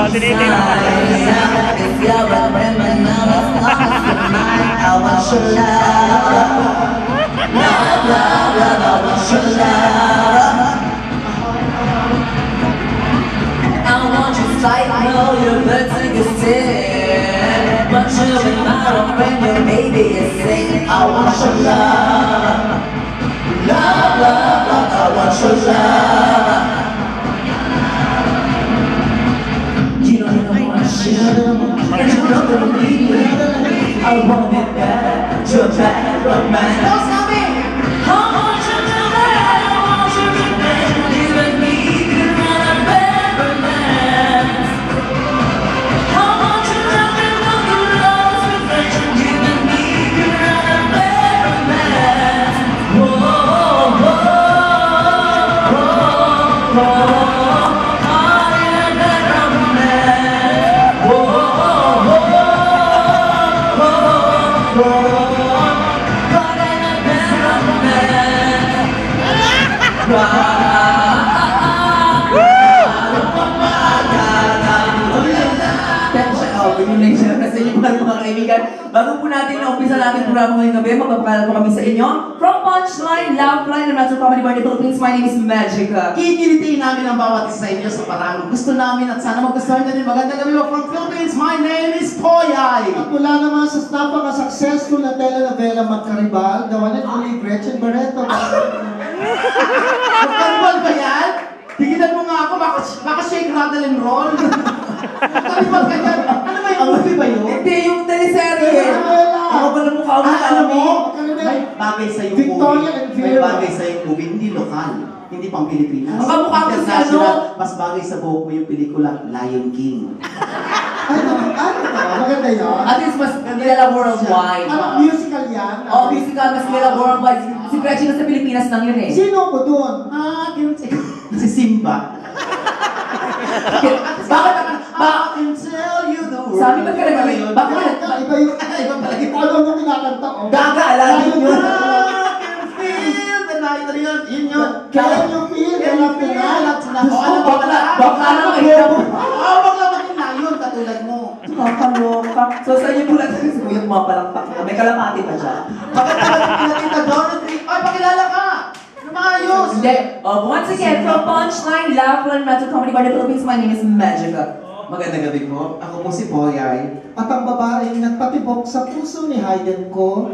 Tinitingnan ka. If you're a criminal, as long as you're mine, I want your love. Love, love, love, I want your love. I want you flight, know your birds and you sing. But you'll be my when your baby is singing. I want your love. Love, love, love, I want your love. You don't know what I should, and you know that I need it. I want it bad, you're bad romance. Don't stop me! I want you to bad, I want you to bad. You and me can run a bad romance. I want you to be looking lost with friends. You and me can run a bad romance. Whoa, whoa, whoa, whoa, whoa. Mga kaibigan, bago po natin na-umpisa natin programa ngayong gabi, magpapakala po kami sa inyo. From Punchline, Love Line, and Metro Comedy Bar in the Philippines, my name is Magica. Kikilitiin namin ang bawat isa sa inyo sa parang gusto namin at sana magustuhan nyo din. Magandang gabi po from Philippines, my name is Poyay! At mula naman sa napaka-successful na telenovela Magkaribal, the one and only Gretchen Barreto. Magkaribal ba yan? Tigilan mo nga ako, baka shake, rattle, and roll. Magkaribal ka yan. Ano ba yung movie ba yun? Hindi, yung teleserye. Ako ba na mukha mo Alam mo, Magkaribal. may bagay sa yung Victoria and movie. May Vera. bagay sa yung movie, hindi lokal. Hindi pang Pilipinas. Ang kamukha ko si International, ano? mas bagay sa buhok mo yung pelikula Lion King. Maganda yun. At least mas nilala worldwide. Ano, musical yan? Oh, musical, mas nilala worldwide. Si Gretchen sa Pilipinas lang yun eh. Sino ko doon? Si Simba. Bakit? I can tell you the world. Sabi ba ka naman yun? Bakit? Iba yung... Iba pala yun. Ano nung kinakanta ko? Gaga, alam yun. I can feel the night. Ano yun? Yun yun. Can you feel the love tonight? O ano ba pala? Bakla na mahirap. Oo, bakla maging layon katulad mo. Nakakaloka. So sa inyo po natin si Kuya mapalakpak na. May kalamati pa siya. Maganda natin kita Dorothy. Ay, pakilala ka. Lumayos. Hindi. Once again, from Punchline, Love Line, Metro Comedy Bar in the Philippines, my name is Magica. Magandang gabi po. Ako po si Poyay. At ang babaeng nagpatibok sa puso ni Hayden ko,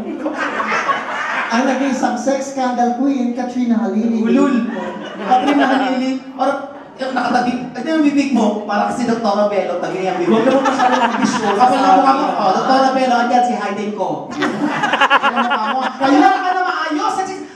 ang nag-iisang sex scandal queen, Katrina Halili. Ulul. Katrina Halili. Or, yung nakatabi. Ito yung bibig mo. Parang si Dr. Bello. Tabi niya yung bibig. Huwag naman masyadong mag-visual. Kapag na mukha mo. Oh, Dr. Bello. Andyan si Hayden ko. Kaya mukha mo. Kaya ka na maayos.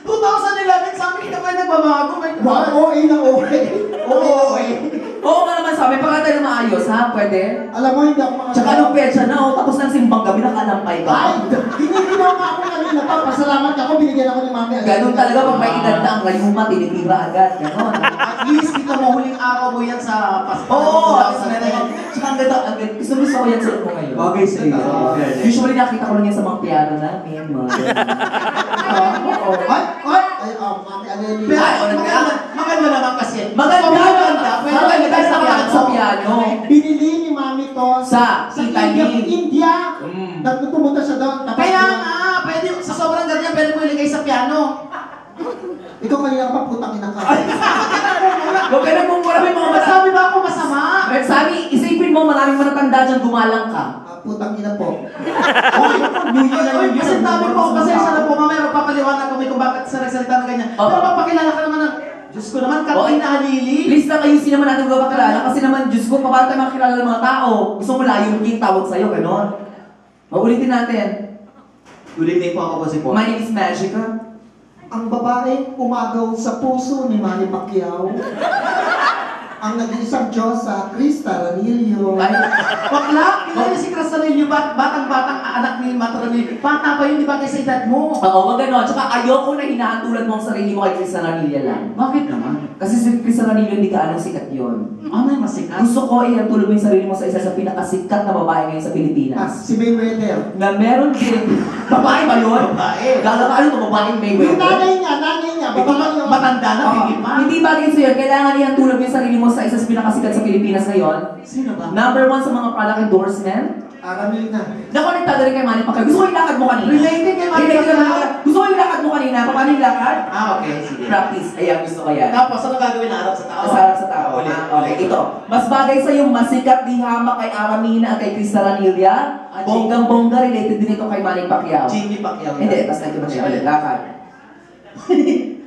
2011, sa amin ka pa nagbabago. Wow, OA na OA. Oo, eh. Oo nga naman sabi, pag tayo maayos ha, pwede? Alam mo, hindi ako mga... Tsaka nung petsa na, tapos ng simbang gabi, nakalampay ka. Ay, giniginaw nga ako kanina pa. Pasalamat ako, binigyan ako ni Mami. Ganun talaga, pag may edad na ang rayuma, tinitira agad. Ganon. At least ito mo huling araw mo yan sa Pasko. Oo, at least meron. Tsaka ang ganda, gusto ko yan suot mo ngayon. Bagay sa iyo. Usually nakita ko lang yan sa mga piano namin, mga Oo. Ay, Mami Aleli. Pero maganda naman kasi. Maganda. Maganda sa piano. Binili ni Mami to Sa Italy. India. Mm. Pumunta siya doon. Tapos Kaya nga, pwede, sa sobrang ganyan, pwede mo ilagay sa piano. ikaw kanina pa putang ina ka. Huwag ka nang mumura, may mga bata. Sabi ba ako masama? Sabi, isipin mo, maraming matatanda dyan, gumalang ka. Putang ina po. Uy, kasi sabi ko, pasensya na po, mamaya magpapaliwanag kami kung bakit sa nagsalita na ganyan. Oo. Pero magpakilala ka naman ng, Diyos ko naman, Katrina Halili. Please lang ayusin naman natin kung makilala. Kasi naman, Diyos ko, paano tayo makilala ng mga tao? Gusto mo layong king tawag sa'yo, gano'n. Maulitin natin. Good evening po, ako po si Paul. My name is Magica. Ang babaeng umagaw sa puso ni Manny Pacquiao. Ang nag-iisang Diyosa, Krista Ranillo. Ay, Bakla, kilala si Cristalillo, batang-batang anak ni Matranillo. Bata pa yun, di ba kaysa edad mo? oo, wag gano'n. Tsaka ayoko na hinahantulad mo ang sarili mo kay Krista Ranilla lang. Bakit naman? Kasi si Krista Ranilla, hindi ka anong sikat yun. Ano yung masikat? Gusto ko ihantulad mo yung sarili mo sa isa sa pinakasikat na babae ngayon sa Pilipinas. Si Mayweather. Na meron din. Babae ba yun? Babae. Gala ka ano ito, babaeng Yung Mayweather? nanay niya, babae yun. Matanda na, Oo. pigil pa. Hindi bagay sa'yo. Kailangan niyang tulog yung sarili mo sa isa sa pinakasikat sa Pilipinas ngayon. Sino ba? Number 1 sa mga product endorsement. Aramina. Nakonektado rin kay Manny Pacquiao. Gusto ko yung lakad mo kanina. Related kay Manny Related Pacquiao? naman. Gusto ko yung lakad mo kanina. Paano yung lakad? Okay, sige. Practice. Ayan, gusto ko yan. Tapos, ano gagawin na harap sa tao? Sa harap sa tao. Ulit. Okay, ito. Mas bagay sa yung masikat di hamak kay Aramina at kay Krista Ranilla. Bonggang-bongga related din ito kay Manny Pacquiao. Jimmy Pacquiao. Hindi, basta ito na siya ulit. Lakad.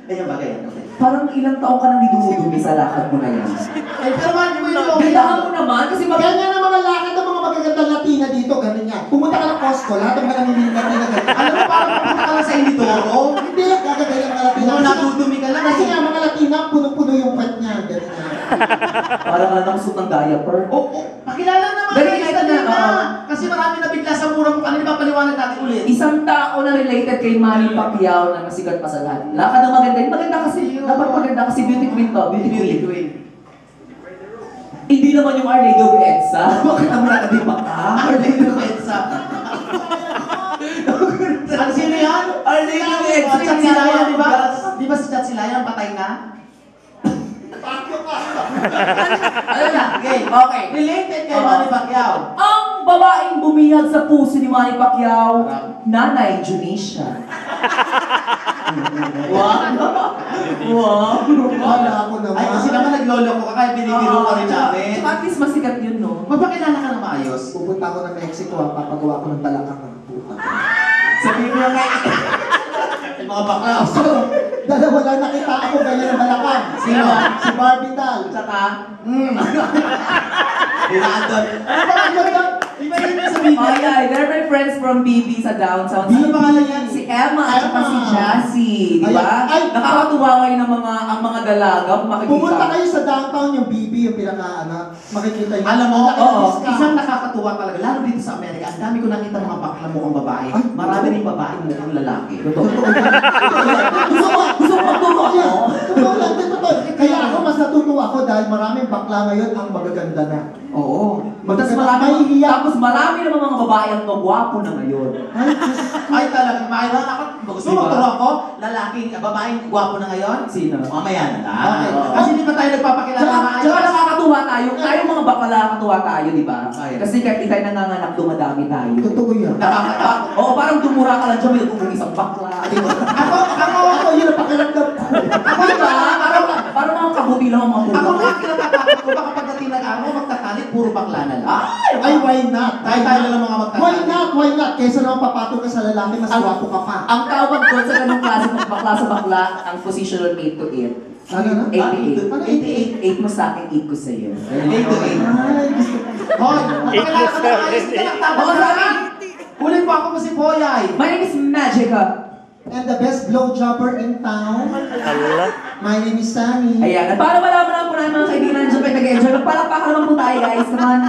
Ayan bagay. Okay. Parang ilang taong ka nang didumudumi sa lakad mo na yan. Ay, pero man, yung okay Kailangan mo naman kasi Ganyan ang mga lakad ng mga magagandang Latina dito, ganun yan. Pumunta ka ng Costco, lahat ng mga namimili Latina ganyan. Alam mo, parang pumunta ka lang sa Indoro. Hindi, gagagaya ng mga Latina. Ano, natudumi ka lang. Kasi nga mga Latina, puno-puno yung pet niya, ganun yan. parang ka nang suot ng diaper. Pakilala naman Dali, kayo ito sa na, kanina. oo. Kasi marami na bigla sa mura mo. Ano yung papaliwanag natin ulit? Isang tao na related kay Manny Pacquiao na masikat pa sa lahat. Lakad ng maganda. Maganda kasi, dapat maganda kasi beauty queen to. Beauty queen. Hindi naman yung Our Lady of Edsa. Bakit naman nakadipa ka? Our Lady of Edsa. Ano sino yan? Our Lady of Edsa. Chat Silayan, di ba? Di ba si Chat Silayan patay na? Ano na? Okay. Okay. Related kay Manny Pacquiao. Ang babaeng bumihag sa puso ni Manny Pacquiao, Nanay Junisha. Wow! Wow! Wala ako naman. Ay, kasi naman naglolo ko ka, kaya binibiro ka rin namin. Tsaka at least masikat yun, no? Magpakilala ka na maayos. Pupunta ako ng Mexico, papagawa ko ng balakang ng puta. Sabihin mo nga, yung mga bakla. So, dalawa lang nakita ako ganyan ng balakang. Sino? Si Barbital. Tsaka, Dinadon. Ano ba ang ganda? Iba yun sa video. oh yeah, they're my friends from BB sa downtown. Ano pangalan yan? Si Emma at saka si Jassy, di ba? Ay, Nakakatuwa ngayon ang mga dalaga kung makikita. Pumunta kayo sa downtown yung BB, yung makikita yun. Alam mo, Nakaka-discount. isang nakakatuwa talaga, lalo dito sa Amerika, ang dami ko nakita mga bakla mukhang babae. Ay, Marami rin babae mukhang lalaki. Gusto mo magturo ako? Totoo lang, totoo. Kaya ako mas natutuwa ako dahil maraming bakla ngayon ang magaganda na. Oo. Mahihiya. Tapos marami naman mga babae ang gwapo na ngayon. Ay, Diyos. Ay talaga, mayroon ako. Gusto mo Diba? magturo ako? Lalaking, babaeng gwapo na ngayon? Sino? Mamaya na lang. Okay. Kasi di pa tayo nagpapakilala Tsaka maayos. nakakatuwa tayo. Tayo mga bakla nakakatuwa tayo, di ba? Ay. Kasi kahit di tayo nanganganak, dumadami tayo. Totoo yan. Nakakatakot. Oo, parang dumura ka lang dyan, may nagpupong isang bakla. Di ba? Ako yun ang pakiramdam ko. Ako diba? Parang mga kabuti lang ang mga Ako puto. nga kinatatakot ko, baka pagdating ng araw, magtatalit, puro bakla na lang. Ay, why not? Tayo na lang mga magtatalit. Why not? Why not? Kaysa naman papatol ka sa lalaki, mas gwapo ka pa. Ang tawag doon sa ganung klase ng bakla sa bakla, ang positional 8 to 8. Ano na? 8 to 8. Ano, 8 mo sa akin, 8 ko sa iyo. 8 to 8. Ay, gusto ko. Hoy, magpakilala ka na ayos, hindi ka nagtabang Oo, sa sabi. Ulit po ako si Poyay. My name is Magica. And the best blowjobber in town. My name is Sunny. Ayan, at para malaman lang po namin mga kaibigan nandiyan kayo nag-enjoy. Magpalakpakan naman po tayo guys, come on.